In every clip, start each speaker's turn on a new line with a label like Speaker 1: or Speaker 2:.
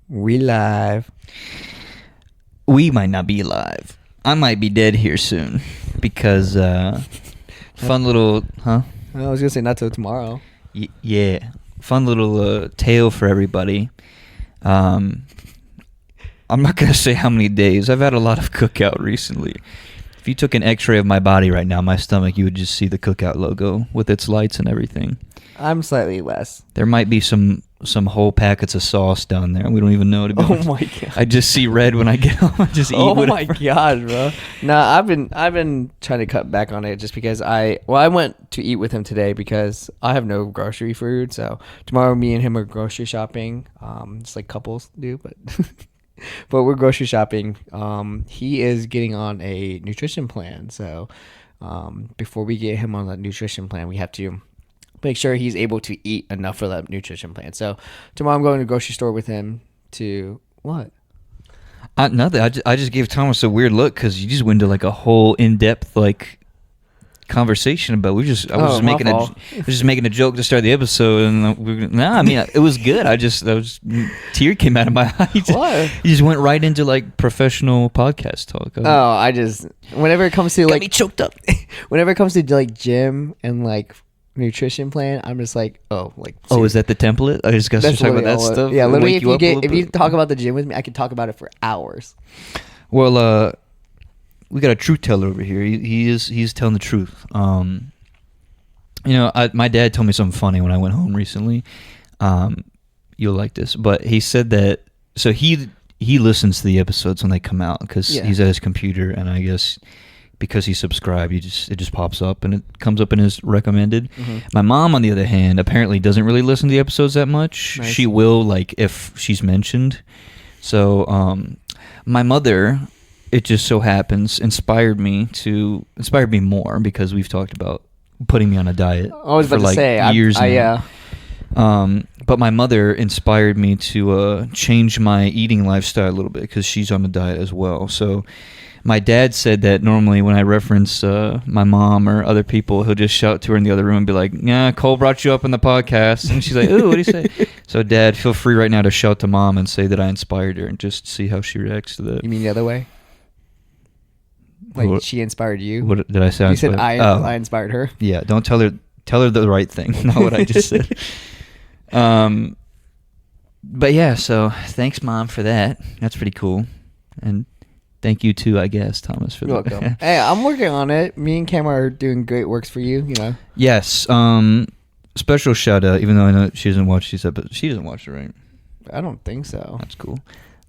Speaker 1: We live.
Speaker 2: We might not be live. I might be dead here soon because fun little, huh?
Speaker 1: I was gonna say not till tomorrow.
Speaker 2: Yeah, fun little tale for everybody. I'm not gonna say how many days. I've had a lot of cookout recently. If you took an X-ray of my body right now, my stomach, you would just see the cookout logo with its lights and everything.
Speaker 1: I'm slightly less.
Speaker 2: There might be some whole packets of sauce down there. We don't even know. To be honest.
Speaker 1: Oh my god!
Speaker 2: I just see red when I get home. I just eat whatever.
Speaker 1: Oh my god, bro! Nah, I've been trying to cut back on it just because I went to eat with him today because I have no grocery food. So tomorrow, me and him are grocery shopping. Just like couples do, but but we're grocery shopping. He is getting on a nutrition plan. So before we get him on that nutrition plan, we have to make sure he's able to eat enough for that nutrition plan. So tomorrow I'm going to the grocery store with him to what?
Speaker 2: Nothing. I just gave Thomas a weird look because you just went into like a whole in-depth like conversation about. I was just making a joke to start the episode, and I mean it was good. Tear came out of my eye.
Speaker 1: What?
Speaker 2: You just went right into like professional podcast talk.
Speaker 1: Whenever it comes to
Speaker 2: got
Speaker 1: like
Speaker 2: me choked up.
Speaker 1: Whenever it comes to like gym and like nutrition plan, I'm just like,
Speaker 2: is that the template? I just got to talk about that stuff.
Speaker 1: Yeah, literally, if you talk about the gym with me, I could talk about it for hours.
Speaker 2: Well, we got a truth teller over here. He's telling the truth. My dad told me something funny when I went home recently. You'll like this, but he said that so he listens to the episodes when they come out because he's at his computer, and I guess because he's subscribed, it just pops up and it comes up in his recommended. Mm-hmm. My mom, on the other hand, apparently doesn't really listen to the episodes that much. Nice. She will, like, if she's mentioned. So my mother, it just so happens, inspired me more because we've talked about putting me on a diet.
Speaker 1: I was about to say
Speaker 2: years now. But my mother inspired me to change my eating lifestyle a little bit because she's on a diet as well. So my dad said that normally when I reference my mom or other people, he'll just shout to her in the other room and be like, "Yeah, Cole brought you up in the podcast." And she's like, "Ooh, what do you say?" So, Dad, feel free right now to shout to Mom and say that I inspired her and just see how she reacts to that.
Speaker 1: You mean the other way? Like she inspired you?
Speaker 2: What did I say?
Speaker 1: You said I inspired her?
Speaker 2: Yeah, don't tell her the right thing, not what I just said. But yeah, so thanks, Mom, for that. That's pretty cool. And thank you too, I guess, Thomas, for that.
Speaker 1: You're welcome. Hey, I'm working on it. Me and Cam are doing great works for you, you know.
Speaker 2: Yes. Special shout out, even though I know she doesn't watch these episodes. She doesn't watch it, right?
Speaker 1: I don't think so.
Speaker 2: That's cool.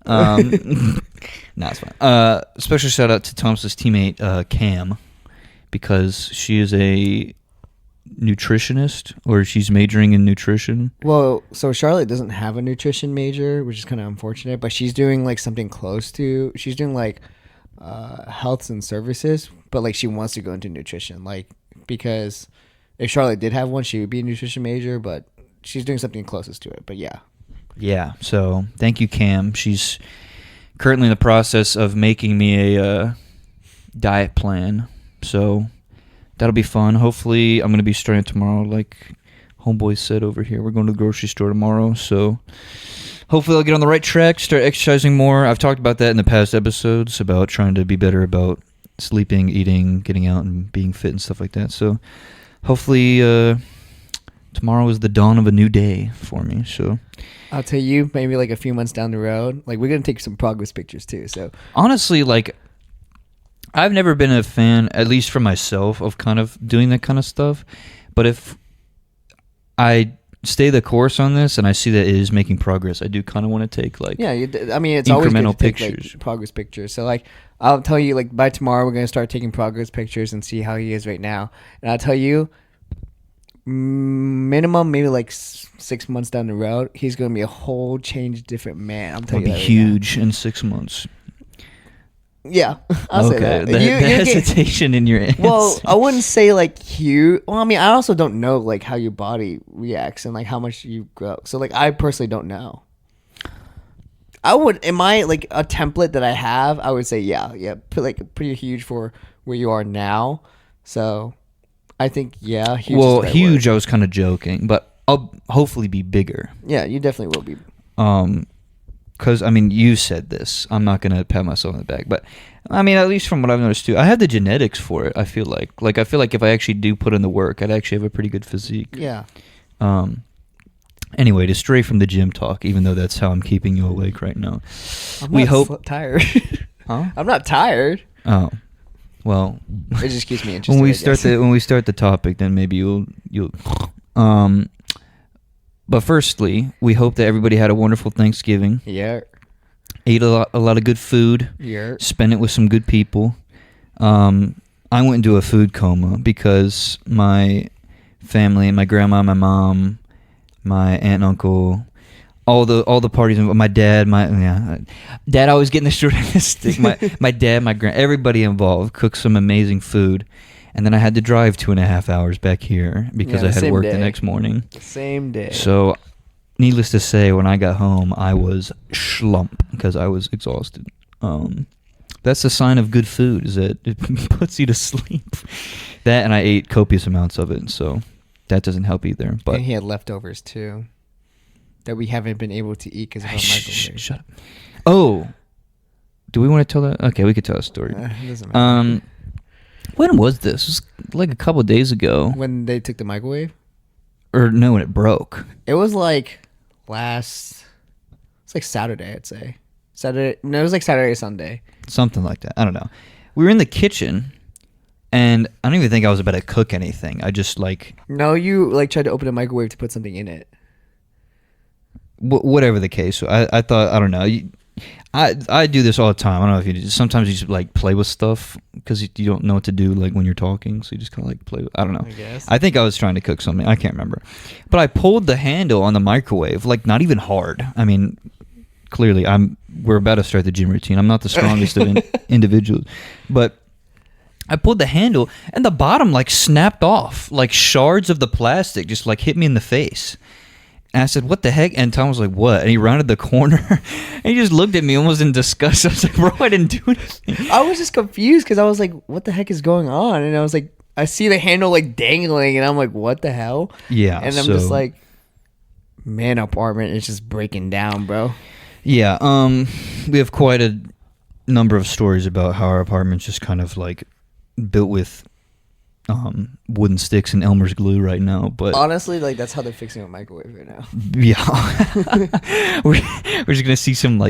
Speaker 2: It's fine. Special shout out to Thomas's teammate, Cam, because she is a nutritionist, or she's majoring in nutrition.
Speaker 1: Well, so Charlotte doesn't have a nutrition major, which is kind of unfortunate, but she's doing like something close to, she's doing like health and services, but like she wants to go into nutrition, like, because if Charlotte did have one, she would be a nutrition major, but she's doing something closest to it. But yeah, so thank you, Cam. She's currently in the process of making me a diet plan, so that'll be fun. Hopefully, I'm going to be starting tomorrow, like Homeboy said over here. We're going to the grocery store tomorrow, so hopefully I'll get on the right track, start exercising more. I've talked about that in the past episodes, about trying to be better about sleeping, eating, getting out, and being fit and stuff like that. So hopefully tomorrow is the dawn of a new day for me. So I'll tell you, maybe like a few months down the road, like we're going to take some progress pictures too. So
Speaker 2: honestly, like, I've never been a fan, at least for myself, of kind of doing that kind of stuff. But if I stay the course on this and I see that it is making progress, I do kind of want to take like
Speaker 1: it's always
Speaker 2: incremental
Speaker 1: good to take,
Speaker 2: pictures,
Speaker 1: like, progress pictures. So like I'll tell you, like by tomorrow we're gonna start taking progress pictures and see how he is right now. And I'll tell you, minimum maybe like 6 months down the road, he's gonna be a whole different man. I'm telling you,
Speaker 2: be huge in 6 months.
Speaker 1: Yeah, I'll say that.
Speaker 2: The hesitation in your answer.
Speaker 1: Well, I wouldn't say like huge. Well, I mean, I also don't know like how your body reacts and like how much you grow. So like, I personally don't know. I would, in my like a template that I have, I would say like pretty huge for where you are now. So I think huge.
Speaker 2: Well, huge. I was kind of joking, but I'll hopefully be bigger.
Speaker 1: Yeah, you definitely will be.
Speaker 2: because I mean, you said this. I'm not gonna pat myself on the back, but I mean, at least from what I've noticed too, I have the genetics for it. I feel like I feel like if I actually do put in the work, I'd actually have a pretty good physique.
Speaker 1: Yeah.
Speaker 2: Anyway, to stray from the gym talk, even though that's how I'm keeping you awake right now.
Speaker 1: We hope tired.
Speaker 2: Huh?
Speaker 1: I'm not tired.
Speaker 2: Oh, well.
Speaker 1: It just keeps me interested.
Speaker 2: When we start the topic, then maybe you'll. But firstly, we hope that everybody had a wonderful Thanksgiving.
Speaker 1: Yeah.
Speaker 2: Ate a lot of good food.
Speaker 1: Yeah.
Speaker 2: Spent it with some good people. I went into a food coma because my family, my grandma, my mom, my aunt and uncle, all the parties, my dad, dad always getting the short end of the stick. My dad, my everybody involved cooked some amazing food. And then I had to drive 2.5 hours back here because I had work the next morning.
Speaker 1: Same day.
Speaker 2: So, needless to say, when I got home, I was schlump because I was exhausted. That's a sign of good food, is that it puts you to sleep. That, and I ate copious amounts of it, so that doesn't help either. But
Speaker 1: and he had leftovers too that we haven't been able to eat because of our microwave.
Speaker 2: Shut up. Oh, do we want to tell that? Okay, we could tell a story.
Speaker 1: It doesn't matter.
Speaker 2: When was this? It was like a couple of days ago.
Speaker 1: When they took the microwave?
Speaker 2: Or no, when it broke.
Speaker 1: It was like it's like Saturday, I'd say. Saturday. No, it was like Saturday or Sunday.
Speaker 2: Something like that. I don't know. We were in the kitchen, and I don't even think I was about to cook anything. I just
Speaker 1: No, you tried to open a microwave to put something in it.
Speaker 2: Whatever the case. So I thought, I don't know. I do this all the time. I don't know if you do. Sometimes you just play with stuff because you don't know what to do when you're talking. So you just kind of play with, I don't know.
Speaker 1: I guess.
Speaker 2: I think I was trying to cook something. I can't remember. But I pulled the handle on the microwave, not even hard. I mean, clearly we're about to start the gym routine. I'm not the strongest of individuals. But I pulled the handle and the bottom snapped off. Shards of the plastic just hit me in the face. And I said, what the heck? And Tom was like, what? And he rounded the corner. And he just looked at me almost in disgust. I was like, bro, I didn't do anything.
Speaker 1: I was just confused because I was like, what the heck is going on? And I was like, I see the handle dangling. And I'm like, what the hell?
Speaker 2: Yeah.
Speaker 1: And I'm just like, man, apartment is just breaking down, bro.
Speaker 2: Yeah. We have quite a number of stories about how our apartment's just kind of built with wooden sticks and Elmer's glue right now, but
Speaker 1: honestly, that's how they're fixing a microwave right now.
Speaker 2: Yeah. we're just gonna see some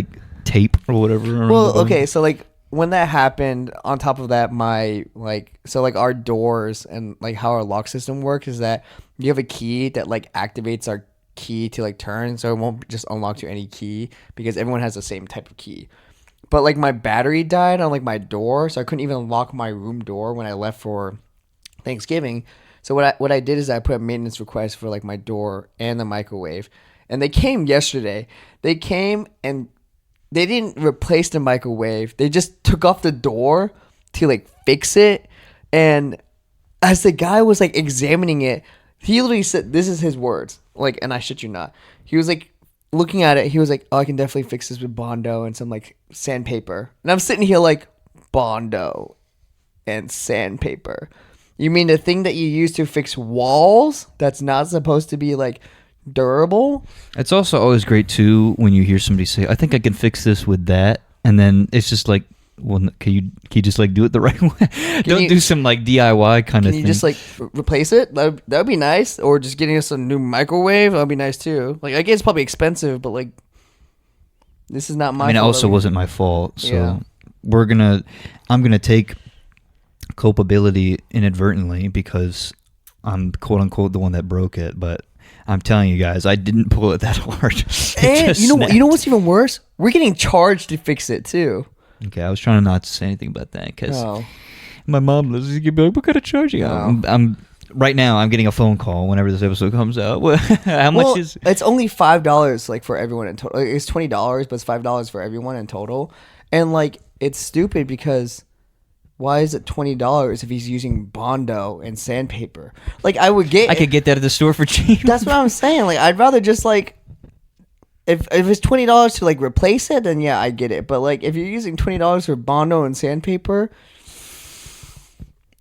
Speaker 2: tape or whatever.
Speaker 1: Well, okay, so when that happened, on top of that, my our doors and how our lock system works is that you have a key that activates our key to turn, so it won't just unlock to any key because everyone has the same type of key. But my battery died on my door, so I couldn't even lock my room door when I left for Thanksgiving. So what I did is I put a maintenance request for my door and the microwave, and they came yesterday. They came and they didn't replace the microwave. They just took off the door to fix it. And as the guy was examining it, he literally said, this is his words, and I shit you not, he was looking at it, he was like, oh, I can definitely fix this with Bondo and some sandpaper. And I'm sitting here Bondo and sandpaper. You mean the thing that you use to fix walls that's not supposed to be durable? It's
Speaker 2: also always great too when you hear somebody say, I think I can fix this with that, and then it's just well, can you just do it the right way? Don't do some DIY kind of thing.
Speaker 1: Can you just replace it? That would be nice. Or just getting us a new microwave, that would be nice too. I guess it's probably expensive, but this is not my fault.
Speaker 2: It also wasn't my fault, so yeah. I'm gonna take culpability inadvertently because I'm quote unquote the one that broke it, but I'm telling you guys, I didn't pull it that hard.
Speaker 1: And you know what's even worse? We're getting charged to fix it too.
Speaker 2: Okay, I was trying not to say anything about that because my mom listens. You'd be like, "What kind of charge you got?" I'm right now. I'm getting a phone call whenever this episode comes out. How much is?
Speaker 1: It's only $5 for everyone in total. It's $20, but it's $5 for everyone in total. And it's stupid because why is it $20 if he's using Bondo and sandpaper? I could
Speaker 2: get that at the store for cheap.
Speaker 1: That's what I'm saying. I'd rather just if it's $20 to replace it, then yeah, I get it. But if you're using $20 for Bondo and sandpaper,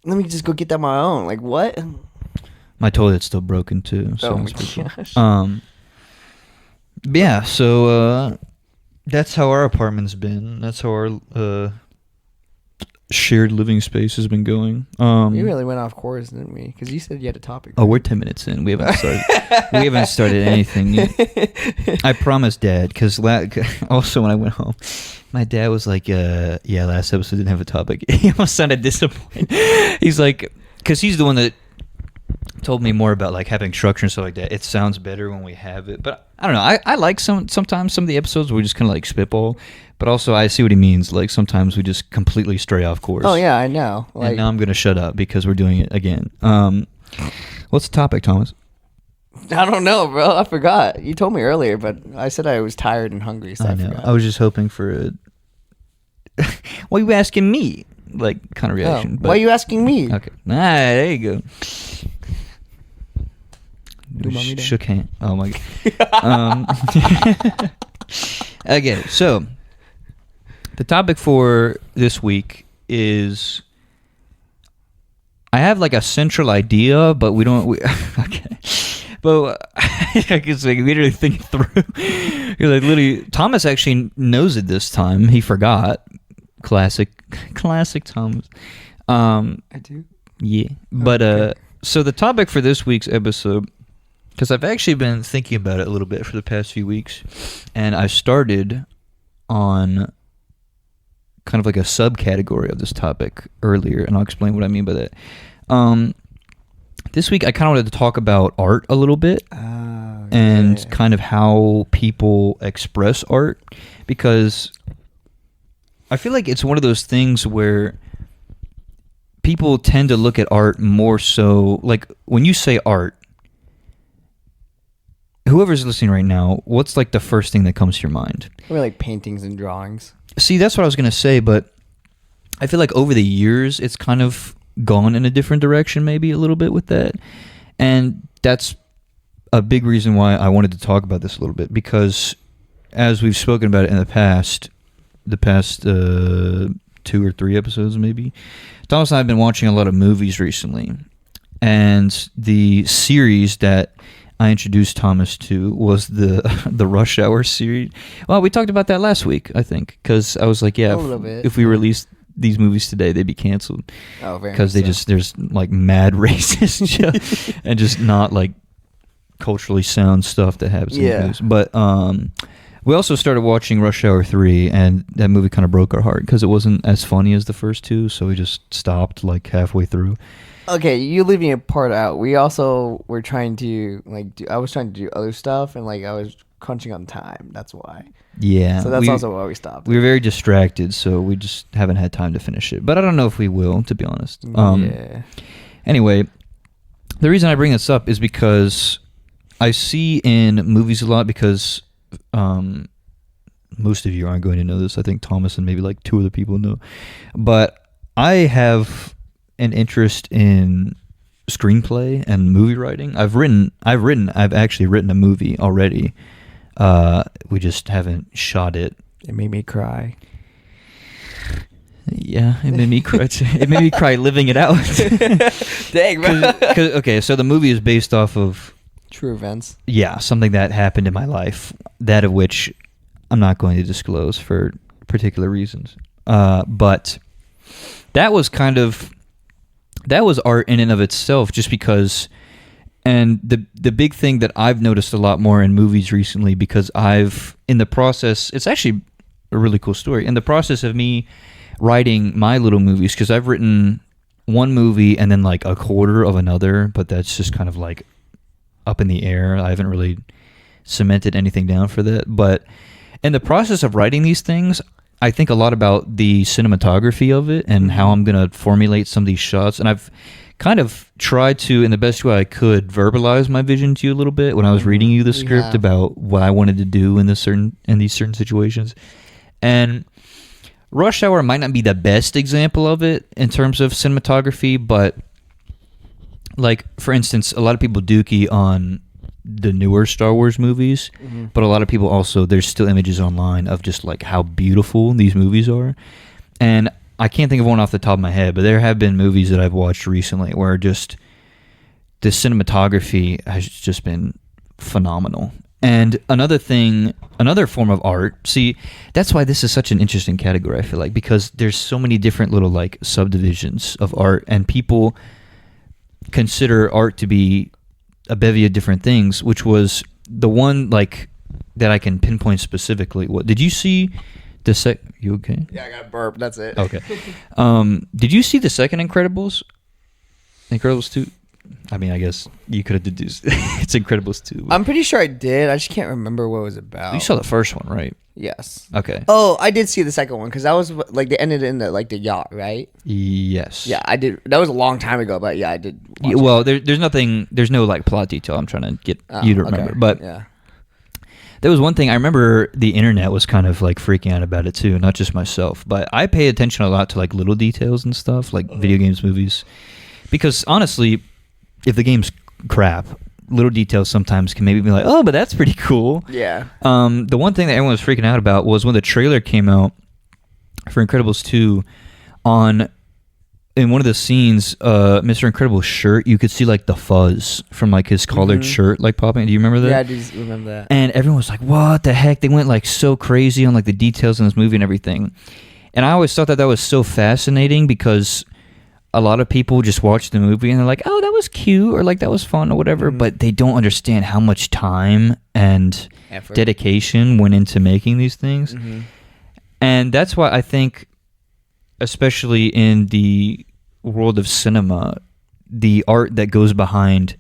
Speaker 1: let me just go get that on my own. What?
Speaker 2: My toilet's still broken too. So
Speaker 1: oh my gosh.
Speaker 2: Yeah. So That's how our apartment's been. That's how our shared living space has been going.
Speaker 1: We really went off course, didn't we? Because you said you had a topic.
Speaker 2: Oh, we're 10 minutes in. We haven't started. We haven't started anything yet. I promised Dad, because also when I went home, my dad was like, "Yeah, last episode didn't have a topic." He almost sounded disappointed. He's like, because he's the one that told me more about like having structure and stuff like that. It sounds better when we have it, but I don't know. I like sometimes some of the episodes where we just kind of like spitball, but also I see what he means. Like sometimes we just completely stray off course.
Speaker 1: Oh yeah, I know.
Speaker 2: And now I'm gonna shut up because we're doing it again. What's the topic, Thomas?
Speaker 1: I don't know, bro. I forgot. You told me earlier, but I said I was tired and hungry, so I
Speaker 2: know.
Speaker 1: forgot.
Speaker 2: I was just hoping for a. Why are you asking me? Like kind of reaction.
Speaker 1: Why are you asking me?
Speaker 2: Okay. There you go. Shook hand. Oh my god. Okay, so the topic for this week is I have like a central idea, but we don't. Okay, but I guess like we didn't think it through. You're like literally. Thomas actually knows it this time. He forgot. Classic Thomas.
Speaker 1: I do.
Speaker 2: Yeah, but
Speaker 1: okay.
Speaker 2: So the topic for this week's episode. Because I've actually been thinking about it a little bit for the past few weeks, and I started on kind of like a subcategory of this topic earlier, and I'll explain what I mean by that. This week, I kind of wanted to talk about art a little bit, and kind of how people express art, because I feel like it's one of those things where people tend to look at art more so, like when you say art, whoever's listening right now, what's like the first thing that comes to your mind?
Speaker 1: Probably like paintings and drawings.
Speaker 2: See, that's what I was going to say, but I feel like over the years, it's kind of gone in a different direction maybe a little bit with that. And that's a big reason why I wanted to talk about this a little bit, because as we've spoken about it in the past 2 or 3 episodes maybe, Thomas and I have been watching a lot of movies recently. And the series that I introduced Thomas to was the Rush Hour series. Well, we talked about that last week, I think, because I was like, yeah, if we released these movies today, they'd be canceled.
Speaker 1: Oh, very
Speaker 2: because they just there's like mad racist and just not like culturally sound stuff that happens in the movies. But we also started watching Rush Hour 3, and that movie kind of broke our heart because it wasn't as funny as the first 2, so we just stopped like halfway through.
Speaker 1: Okay, you leaving a part out. We also were trying to I was trying to do other stuff, and like I was crunching on time. That's why.
Speaker 2: Yeah.
Speaker 1: So that's also why we stopped.
Speaker 2: We were very distracted, so we just haven't had time to finish it. But I don't know if we will, to be honest.
Speaker 1: Yeah.
Speaker 2: Anyway, the reason I bring this up is because I see in movies a lot, because most of you aren't going to know this. I think Thomas and maybe like 2 other people know. But I have an interest in screenplay and movie writing. I've actually written a movie already. We just haven't shot it.
Speaker 1: It made me cry.
Speaker 2: Yeah, it made me cry. It made me cry living it out.
Speaker 1: Dang, bro.
Speaker 2: Okay, so the movie is based off of
Speaker 1: true events.
Speaker 2: Yeah, something that happened in my life, that of which I'm not going to disclose for particular reasons. But that was art in and of itself, just because. And the big thing that I've noticed a lot more in movies recently, because in the process, it's actually a really cool story. In the process of me writing my little movies, because I've written one movie and then like a quarter of another, but that's just kind of like up in the air. I haven't really cemented anything down for that. But in the process of writing these things, I think a lot about the cinematography of it and how I'm going to formulate some of these shots. And I've kind of tried to, in the best way I could, verbalize my vision to you a little bit when I was reading you the script about what I wanted to do in these certain situations. And Rush Hour might not be the best example of it in terms of cinematography, but like, for instance, a lot of people dookie on the newer Star Wars movies, but a lot of people also, there's still images online of just like how beautiful these movies are. And I can't think of one off the top of my head, but there have been movies that I've watched recently where just the cinematography has just been phenomenal. And another form of art. See, that's why this is such an interesting category, I feel like, because there's so many different little like subdivisions of art, and people consider art to be a bevy of different things, which was the one like that I can pinpoint specifically. What did you see? You okay?
Speaker 1: Yeah, I got a burp. That's it.
Speaker 2: Okay. Did you see the second Incredibles? Incredibles 2? I mean, I guess you could have deduced it's Incredibles 2.
Speaker 1: I'm pretty sure I did. I just can't remember what it was about.
Speaker 2: You saw the first one, right?
Speaker 1: Yes.
Speaker 2: Okay.
Speaker 1: Oh, I did see the second one because that was like they ended in the yacht, right?
Speaker 2: Yes.
Speaker 1: Yeah, I did. That was a long time ago, but yeah, I did.
Speaker 2: Yeah, well, there's no like plot detail I'm trying to get you to remember, but
Speaker 1: yeah.
Speaker 2: There was one thing I remember. The internet was kind of like freaking out about it too, not just myself. But I pay attention a lot to like little details and stuff, like video games, movies, because honestly, if the game's crap, little details sometimes can maybe be like, oh, but that's pretty cool.
Speaker 1: Yeah.
Speaker 2: The one thing that everyone was freaking out about was when the trailer came out for Incredibles 2. In one of the scenes, Mr. Incredible's shirt, you could see like the fuzz from like his collared shirt like popping. Do you remember that?
Speaker 1: Yeah, I do remember that.
Speaker 2: And everyone was like, what the heck? They went like so crazy on like the details in this movie and everything. And I always thought that was so fascinating because a lot of people just watch the movie and they're like, oh, that was cute or like that was fun or whatever, but they don't understand how much time and dedication went into making these things. And that's why I think, especially in the world of cinema, the art that goes behind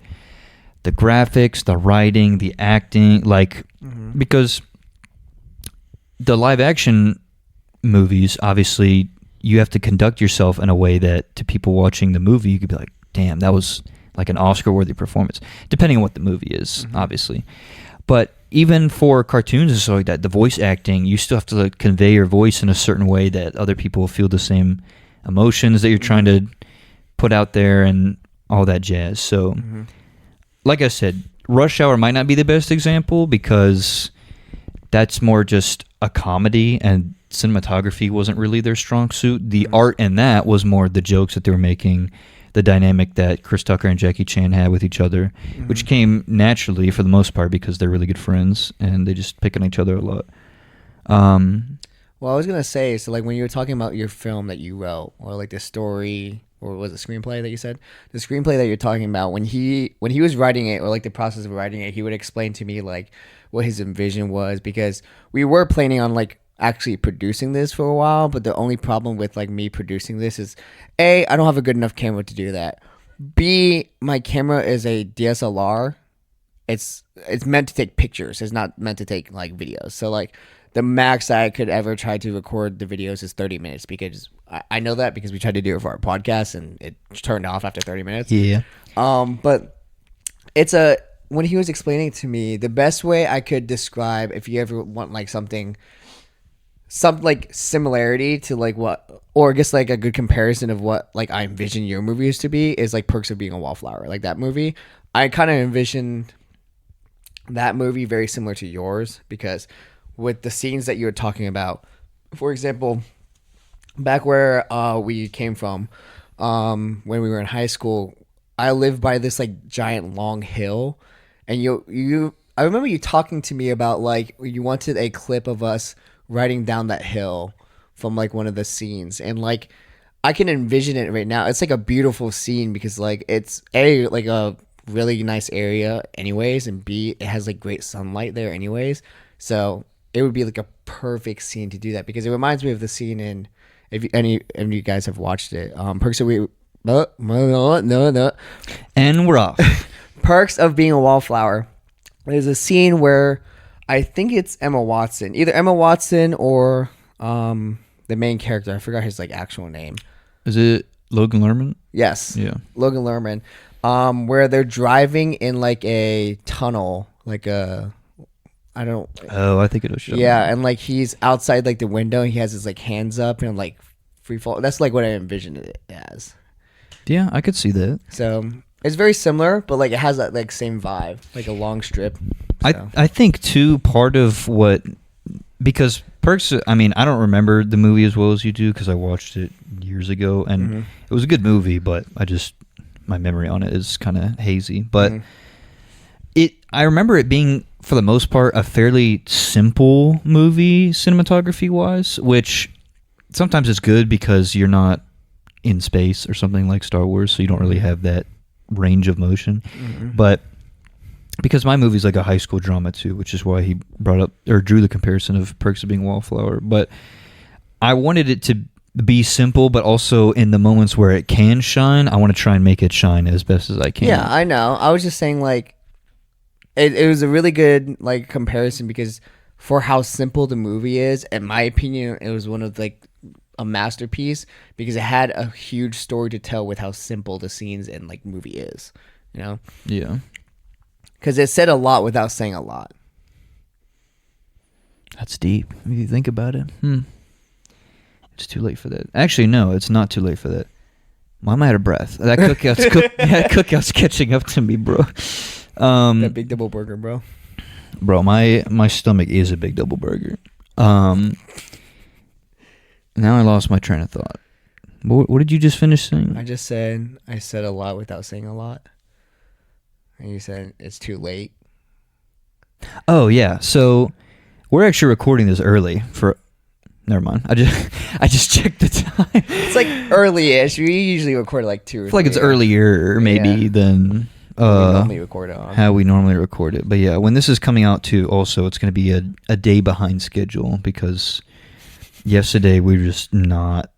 Speaker 2: the graphics, the writing, the acting, like, because the live action movies, obviously, you have to conduct yourself in a way that to people watching the movie, you could be like, damn, that was like an Oscar-worthy performance, depending on what the movie is, obviously. But even for cartoons and stuff like that, the voice acting, you still have to like, convey your voice in a certain way that other people feel the same emotions that you're trying to put out there and all that jazz. So, like I said, Rush Hour might not be the best example because that's more just a comedy and cinematography wasn't really their strong suit. The art in that was more the jokes that they were making, the dynamic that Chris Tucker and Jackie Chan had with each other, which came naturally for the most part because they're really good friends and they just pick on each other a lot.
Speaker 1: Well, I was gonna say, so like when you were talking about your film that you wrote, or like the story, or was it screenplay that you said? The screenplay that you're talking about, when he was writing it, or like the process of writing it, he would explain to me like what his envision was, because we were planning on like actually producing this for a while, but the only problem with like me producing this is A, I don't have a good enough camera to do that. B, my camera is a DSLR. It's meant to take pictures. It's not meant to take like videos. So like the max I could ever try to record the videos is 30 minutes because I know that because we tried to do it for our podcast and it turned off after 30 minutes.
Speaker 2: Yeah.
Speaker 1: But when he was explaining it to me, the best way I could describe, if you ever want like some like similarity to like what, or I guess like a good comparison of what like I envision your movies to be, is like Perks of Being a Wallflower. Like that movie, I kind of envisioned that movie very similar to yours, because with the scenes that you were talking about, for example, back where we came from, when we were in high school, I lived by this like giant long hill, and I remember you talking to me about like you wanted a clip of us riding down that hill from like one of the scenes, and like I can envision it right now. It's like a beautiful scene because like it's like a really nice area anyways, and B, it has like great sunlight there anyways, so it would be like a perfect scene to do that, because it reminds me of the scene in, if any of you guys have watched it, Perks of
Speaker 2: And we're off.
Speaker 1: Perks of Being a Wallflower. There's a scene where I think it's Emma Watson, either Emma Watson or the main character. I forgot his like actual name.
Speaker 2: Is it Logan Lerman?
Speaker 1: Yes.
Speaker 2: Yeah.
Speaker 1: Logan Lerman. Where they're driving in like a tunnel, like a, I don't.
Speaker 2: Oh, I think it was.
Speaker 1: Yeah, and like he's outside like the window, and he has his like hands up and like free fall. That's like what I envisioned it as.
Speaker 2: Yeah, I could see that.
Speaker 1: So it's very similar, but like it has that like same vibe, like a long strip. So.
Speaker 2: I think too, part of what, because Perks, I mean, I don't remember the movie as well as you do because I watched it years ago, and it was a good movie, but my memory on it is kind of hazy. But I remember it being for the most part, a fairly simple movie cinematography wise, which sometimes is good because you're not in space or something like Star Wars, so you don't really have that range of motion. Mm-hmm. But because my movie's like a high school drama too, which is why he brought up or drew the comparison of Perks of Being a Wallflower. But I wanted it to be simple, but also in the moments where it can shine, I want to try and make it shine as best as I can.
Speaker 1: Yeah, I know. I was just saying, like, it was a really good like comparison because for how simple the movie is, in my opinion, it was one of like a masterpiece because it had a huge story to tell with how simple the scenes in like movie is. You know?
Speaker 2: Yeah.
Speaker 1: Because it said a lot without saying a lot.
Speaker 2: That's deep. If you think about it. It's too late for that. Actually, no, it's not too late for that. Why am I out of breath? That cookout's catching up to me, bro.
Speaker 1: That big double burger, bro.
Speaker 2: Bro, my stomach is a big double burger. Now I lost my train of thought. What did you just finish saying?
Speaker 1: I said a lot without saying a lot. And you said it's too late.
Speaker 2: Oh, yeah. So we're actually recording this early for... Never mind. I just checked the time.
Speaker 1: It's like early-ish. We usually record like 2 or 3.
Speaker 2: I feel like it's earlier maybe than
Speaker 1: we normally record it on.
Speaker 2: how we normally record it. But yeah, when this is coming out too, also it's going to be a day behind schedule because yesterday we were just not...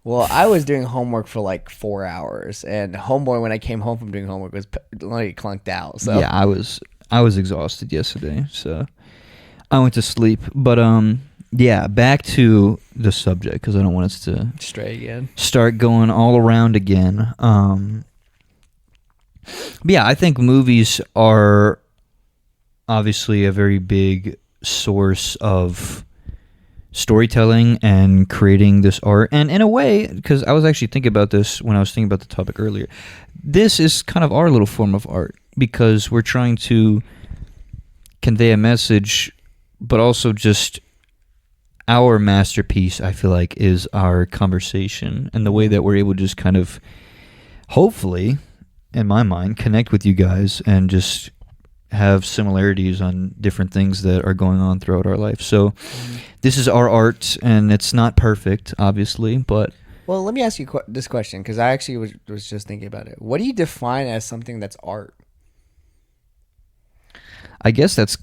Speaker 1: Well, I was doing homework for like 4 hours, and homeboy, when I came home from doing homework, was like clunked out. So
Speaker 2: yeah, I was exhausted yesterday, so I went to sleep. But yeah, back to the subject because I don't want us to
Speaker 1: stray again,
Speaker 2: start going all around again. But yeah, I think movies are obviously a very big source of storytelling and creating this art. And in a way, because I was actually thinking about this when I was thinking about the topic earlier, this is kind of our little form of art because we're trying to convey a message, but also just our masterpiece, I feel like, is our conversation and the way that we're able to just kind of, hopefully, in my mind, connect with you guys and just have similarities on different things that are going on throughout our life. So this is our art, and it's not perfect, obviously, but...
Speaker 1: Well, let me ask you this question, because I actually was just thinking about it. What do you define as something that's art?
Speaker 2: I guess that's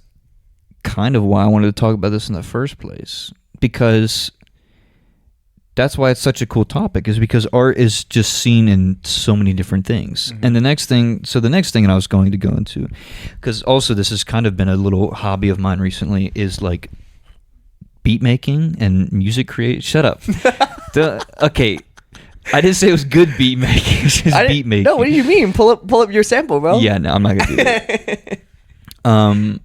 Speaker 2: kind of why I wanted to talk about this in the first place, because that's why it's such a cool topic, is because art is just seen in so many different things. Mm-hmm. And the next thing and I was going to go into, because also this has kind of been a little hobby of mine recently, is like beat making and music creation. Shut up. Okay, I didn't say it was good beat making. It's just beat making.
Speaker 1: No, what do you mean? Pull up your sample, bro.
Speaker 2: Yeah, no, I'm not gonna do that.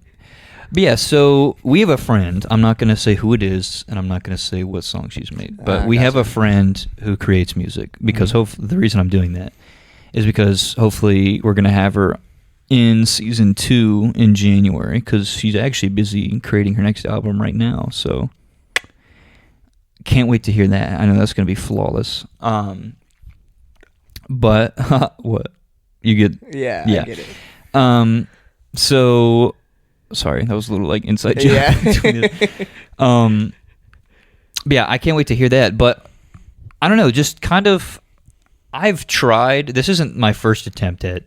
Speaker 2: But yeah, so we have a friend. I'm not going to say who it is, and I'm not going to say what song she's made. But we have a friend who creates music, because the reason I'm doing that is because hopefully we're going to have her in season 2 in January, because she's actually busy creating her next album right now. So can't wait to hear that. I know that's going to be flawless. But what? You get?
Speaker 1: Yeah, I get it.
Speaker 2: So... Sorry, that was a little like inside joke.
Speaker 1: Yeah.
Speaker 2: But yeah, I can't wait to hear that. But I don't know, just kind of, I've tried. This isn't my first attempt at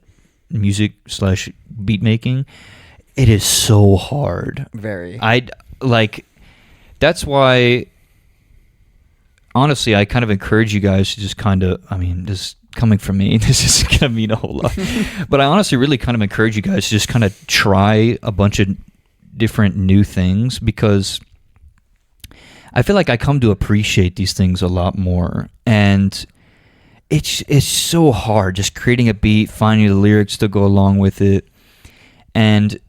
Speaker 2: music / beat making. It is so hard.
Speaker 1: Very.
Speaker 2: That's why, honestly, I kind of encourage you guys to just kind of, just coming from me, this isn't going to mean a whole lot. But I honestly really kind of encourage you guys to just kind of try a bunch of different new things, because I feel like I come to appreciate these things a lot more. And it's so hard just creating a beat, finding the lyrics to go along with it. And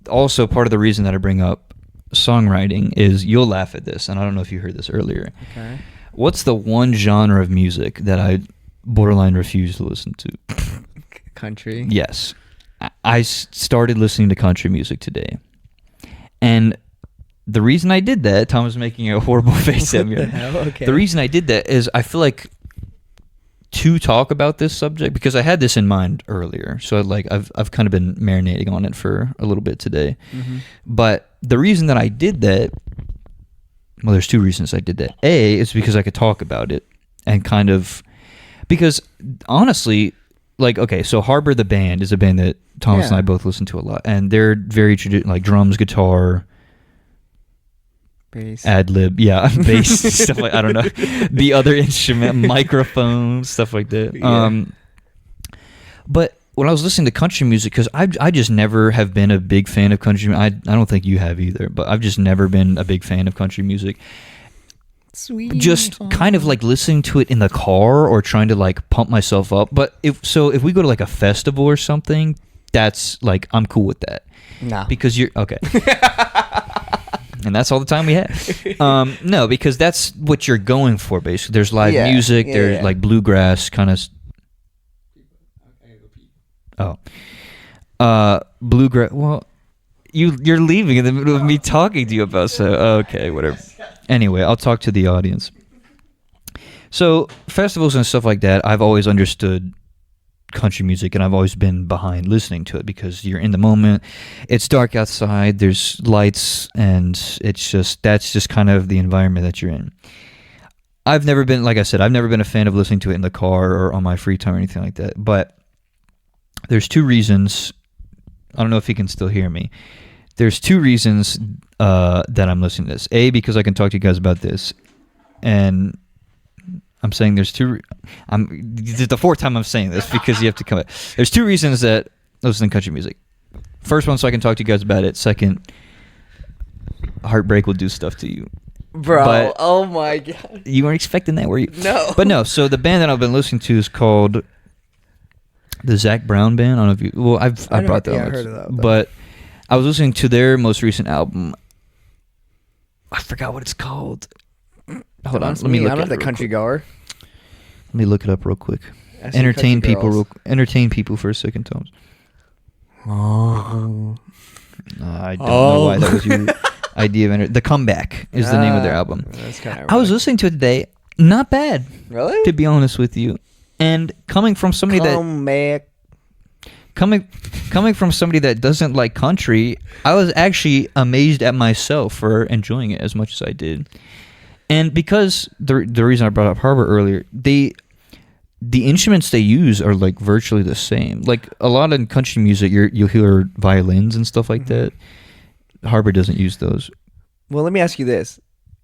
Speaker 2: also part of the reason that I bring up songwriting is, you'll laugh at this, and I don't know if you heard this earlier.
Speaker 1: Okay.
Speaker 2: What's the one genre of music that I borderline refuse to listen to?
Speaker 1: Country?
Speaker 2: Yes. I started listening to country music today. And the reason I did that, Tom was making a horrible face at me.
Speaker 1: Okay.
Speaker 2: The reason I did that is I feel like to talk about this subject because I had this in mind earlier. So I've kind of been marinating on it for a little bit today. Mm-hmm. But the reason that I did that, well, there's two reasons I did that. A, is because I could talk about it and kind of, because honestly, like, okay, so Harbor the band is a band that Thomas and I both listen to a lot, and they're very like drums, guitar,
Speaker 1: bass,
Speaker 2: ad lib, bass, stuff like, I don't know, the other instrument, microphone, stuff like that. Yeah. But when I was listening to country music, because I just never have been a big fan of country. I don't think you have either, but I've just never been a big fan of country music.
Speaker 1: Sweet.
Speaker 2: Just kind of like listening to it in the car or trying to like pump myself up. But if we go to like a festival or something, that's like, I'm cool with that.
Speaker 1: Nah.
Speaker 2: Because you're okay. And that's all the time we have. No, because that's what you're going for, basically. There's live music. There's like bluegrass kind of. Bluegrass. Well, you're leaving in the middle of me talking to you about. So okay, whatever. Anyway, I'll talk to the audience. So festivals and stuff like that, I've always understood country music, and I've always been behind listening to it because you're in the moment. It's dark outside, there's lights, and that's just kind of the environment that you're in. I've never been, like I said, I've never been a fan of listening to it in the car or on my free time or anything like that. But there's two reasons. I don't know if you can still hear me. There's two reasons that I'm listening to this. A, because I can talk to you guys about this, and I'm saying there's two. This is the fourth time I'm saying this because you have to come. There's two reasons that I listen to country music. First one, so I can talk to you guys about it. Second, heartbreak will do stuff to you,
Speaker 1: bro. But oh my god,
Speaker 2: you weren't expecting that, were you?
Speaker 1: No.
Speaker 2: But no. So the band that I've been listening to is called the Zac Brown Band. I don't know if you. Well, I brought that.
Speaker 1: Yeah, I heard of that.
Speaker 2: But I was listening to their most recent album. I forgot what it's called. Hold on, let me look.
Speaker 1: I'm not the country goer.
Speaker 2: Let me look it up real quick. Entertain people for a second, Thomas.
Speaker 1: Oh.
Speaker 2: I don't know why that was your idea of The Comeback is the name of their album.
Speaker 1: That's kind of
Speaker 2: I was listening to it today. Not bad.
Speaker 1: Really?
Speaker 2: To be honest with you. And coming from somebody coming from somebody that doesn't like country, I was actually amazed at myself for enjoying it as much as I did. And because the reason I brought up Harbor earlier, the instruments they use are like virtually the same. Like a lot of country music, you'll hear violins and stuff like that. Harbor doesn't use those.
Speaker 1: Well, let me ask you this: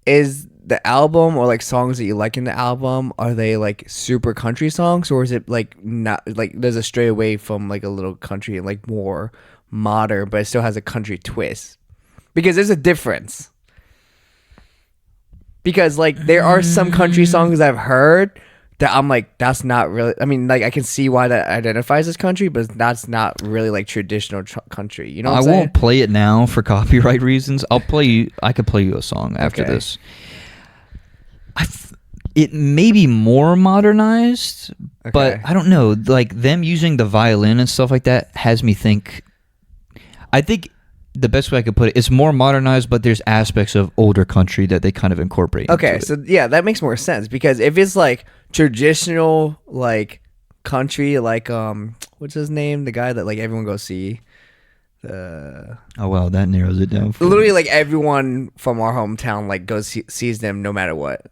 Speaker 1: is the album or like songs that you like in the album, are they like super country songs, or is it like not like does it stray away from like a little country and like more modern, but it still has a country twist? Because there's a difference. Because like there are some country songs I've heard that I'm like, that's not really. I mean, like I can see why that identifies as country, but that's not really like traditional country. You know what I'm saying?
Speaker 2: I won't play it now for copyright reasons. I could play you a song after this. It may be more modernized, but I don't know. Like them using the violin and stuff like that has me think. I think the best way I could put it, it's more modernized, but there's aspects of older country that they kind of incorporate.
Speaker 1: Okay, so yeah, that makes more sense because if it's like traditional like country, like what's his name? The guy that like everyone goes see.
Speaker 2: Oh wow, that narrows it down.
Speaker 1: Literally, like everyone from our hometown like goes sees them no matter what.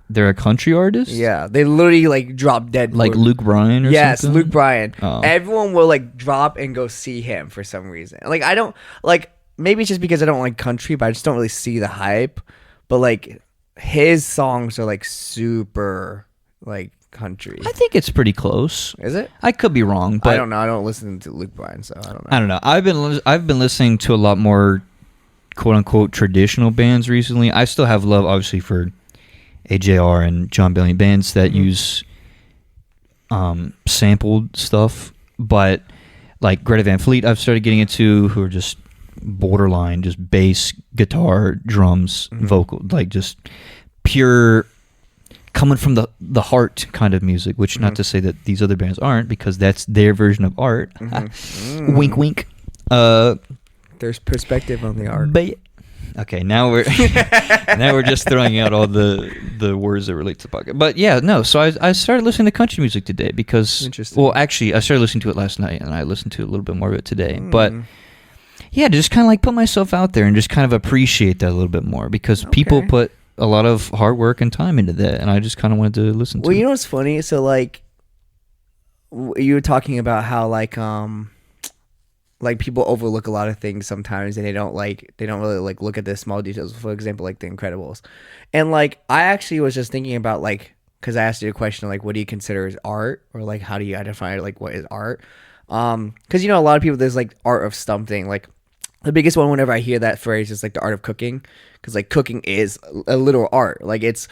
Speaker 2: They're a country artist?
Speaker 1: Yeah, they literally like drop dead.
Speaker 2: Like Luke Bryan or something?
Speaker 1: Yes, Luke Bryan. Oh. Everyone will like drop and go see him for some reason. Like I don't like, maybe it's just because I don't like country, but I just don't really see the hype. But like his songs are like super like country.
Speaker 2: I think it's pretty close.
Speaker 1: Is it?
Speaker 2: I could be wrong, but
Speaker 1: I don't know. I don't listen to Luke Bryan, so I don't know.
Speaker 2: I don't know. I've been listening to a lot more quote unquote traditional bands recently. I still have love obviously for AJR and John Bellion bands that use sampled stuff, but like Greta Van Fleet I've started getting into, who are just borderline just bass, guitar, drums, vocal, like just pure coming from the heart kind of music, which not to say that these other bands aren't, because that's their version of art. Wink wink.
Speaker 1: There's perspective on the art.
Speaker 2: But Okay, now we're just throwing out all the words that relate to the podcast. But yeah, no. So I started listening to country music today because, well, actually, I started listening to it last night, and I listened to a little bit more of it today. But yeah, to just kind of like put myself out there and just kind of appreciate that a little bit more because people put a lot of hard work and time into that, and I just kind of wanted to listen to it.
Speaker 1: Well, you know what's funny? So like, you were talking about how like people overlook a lot of things sometimes, and they don't really like look at the small details. For example, like The Incredibles, and like I actually was just thinking about like, because I asked you a question like, what do you consider as art, or like how do you identify like what is art? Because a lot of people, there's like art of something. Like the biggest one whenever I hear that phrase is like the art of cooking, because like cooking is a literal art. Like it's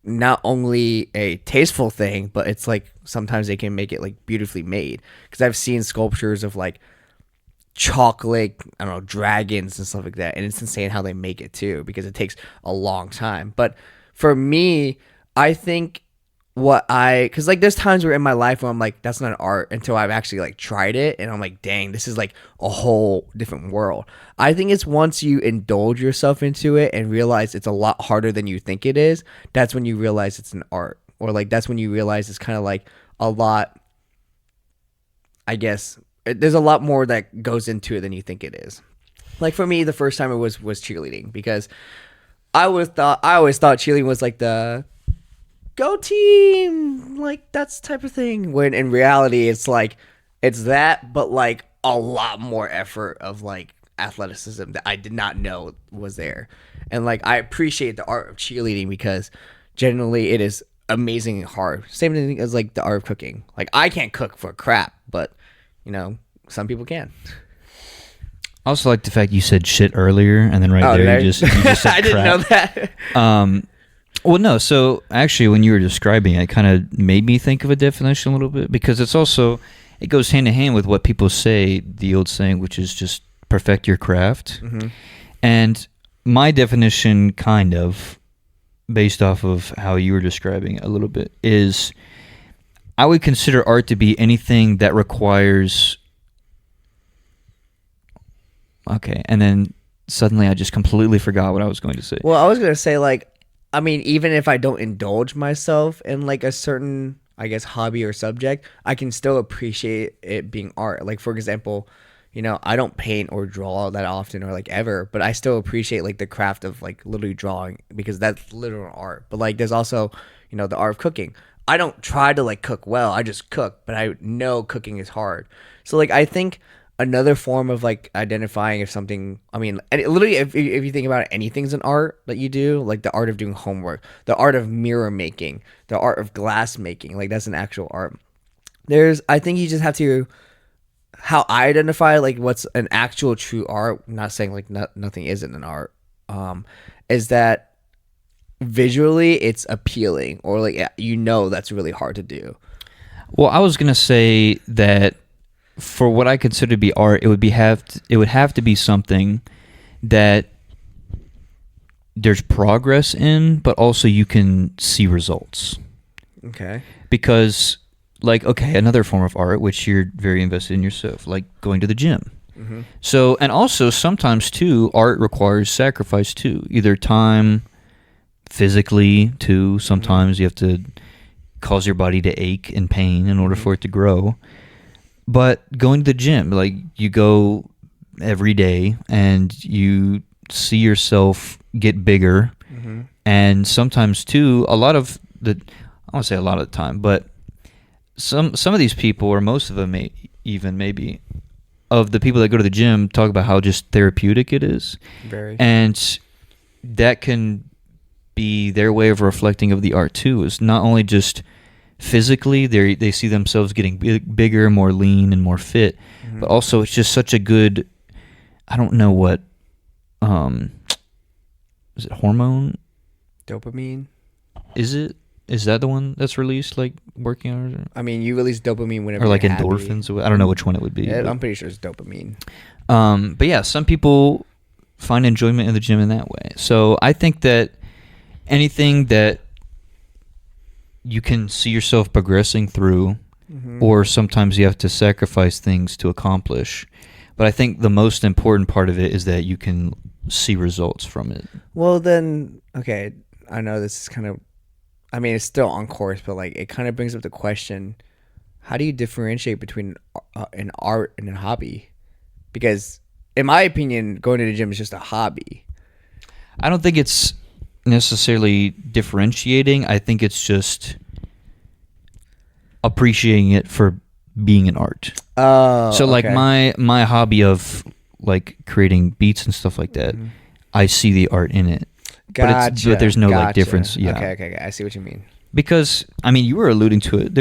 Speaker 1: not only a tasteful thing, but it's like sometimes they can make it like beautifully made. Because I've seen sculptures of like chocolate, I don't know, dragons and stuff like that, and it's insane how they make it too, because it takes a long time. But for me, I think because like there's times where in my life where I'm like, that's not art, until I've actually like tried it, and I'm like, dang, this is like a whole different world. I think it's once you indulge yourself into it and realize it's a lot harder than you think it is, that's when you realize it's an art, or like that's when you realize it's kind of like a lot, I guess there's a lot more that goes into it than you think it is. Like for me, the first time it was cheerleading, because I always thought cheerleading was like the go team, like that's type of thing, when in reality it's like it's that, but like a lot more effort of like athleticism that I did not know was there. And like I appreciate the art of cheerleading because generally it is amazing and hard. Same thing as like the art of cooking. Like I can't cook for crap, but some people can.
Speaker 2: I also like the fact you said shit earlier, and then there you just said
Speaker 1: I didn't know that.
Speaker 2: Well, no. So actually, when you were describing it kind of made me think of a definition a little bit, because it goes hand in hand with what people say, the old saying, which is just perfect your craft. Mm-hmm. And my definition, kind of based off of how you were describing it a little bit, is I would consider art to be anything that requires... Okay, and then suddenly I just completely forgot what I was going to say.
Speaker 1: Well, I was going to say, like, I mean, even if I don't indulge myself in, like, a certain, I guess, hobby or subject, I can still appreciate it being art. Like, for example, I don't paint or draw that often or, like, ever, but I still appreciate, like, the craft of, like, literally drawing, because that's literal art. But, like, there's also, the art of cooking. I don't try to like cook well. I just cook, but I know cooking is hard. So like I think another form of like identifying if something, I mean, literally if you think about it, anything's an art that you do, like the art of doing homework, the art of mirror making, the art of glass making, like that's an actual art. I think you just have to, how I identify like what's an actual true art, I'm not saying like nothing isn't an art, is that visually it's appealing, or like that's really hard to do.
Speaker 2: Well, I was gonna say that for what I consider to be art, it would have to be something that there's progress in, but also you can see results.
Speaker 1: Okay.
Speaker 2: Because like, okay, another form of art, which you're very invested in yourself, like going to the gym. Mm-hmm. So, and also sometimes too, art requires sacrifice too, either time, physically too. Sometimes you have to cause your body to ache and pain in order for it to grow. But going to the gym, like you go every day and you see yourself get bigger. Mm-hmm. And sometimes too, I won't say a lot of the time, but some of these people, or most of them maybe of the people that go to the gym, talk about how just therapeutic it is.
Speaker 1: Very.
Speaker 2: And that can be their way of reflecting of the art too, is not only just physically they see themselves getting bigger, more lean and more fit, mm-hmm. but also it's just such a good, I don't know what is it hormone?
Speaker 1: Dopamine?
Speaker 2: Is that the one that's released like working on it?
Speaker 1: I mean, you release dopamine whenever
Speaker 2: or like
Speaker 1: you're
Speaker 2: endorphins.
Speaker 1: Happy.
Speaker 2: I don't know which one it would be.
Speaker 1: Yeah, I'm pretty sure it's dopamine.
Speaker 2: But yeah, some people find enjoyment in the gym in that way. So I think that anything that you can see yourself progressing through, mm-hmm. or sometimes you have to sacrifice things to accomplish. But I think the most important part of it is that you can see results from it.
Speaker 1: Well, then, okay, I know this is kind of, I mean, it's still on course, but like it kind of brings up the question: how do you differentiate between an art and a hobby? Because, in my opinion, going to the gym is just a hobby.
Speaker 2: I don't think it's necessarily differentiating. I think it's just appreciating it for being an art.
Speaker 1: Oh,
Speaker 2: so like
Speaker 1: okay.
Speaker 2: my hobby of like creating beats and stuff like that, I see the art in it.
Speaker 1: Gotcha.
Speaker 2: But there's no like
Speaker 1: gotcha.
Speaker 2: difference. Yeah.
Speaker 1: Okay. I see what you mean.
Speaker 2: Because I mean, you were alluding to it.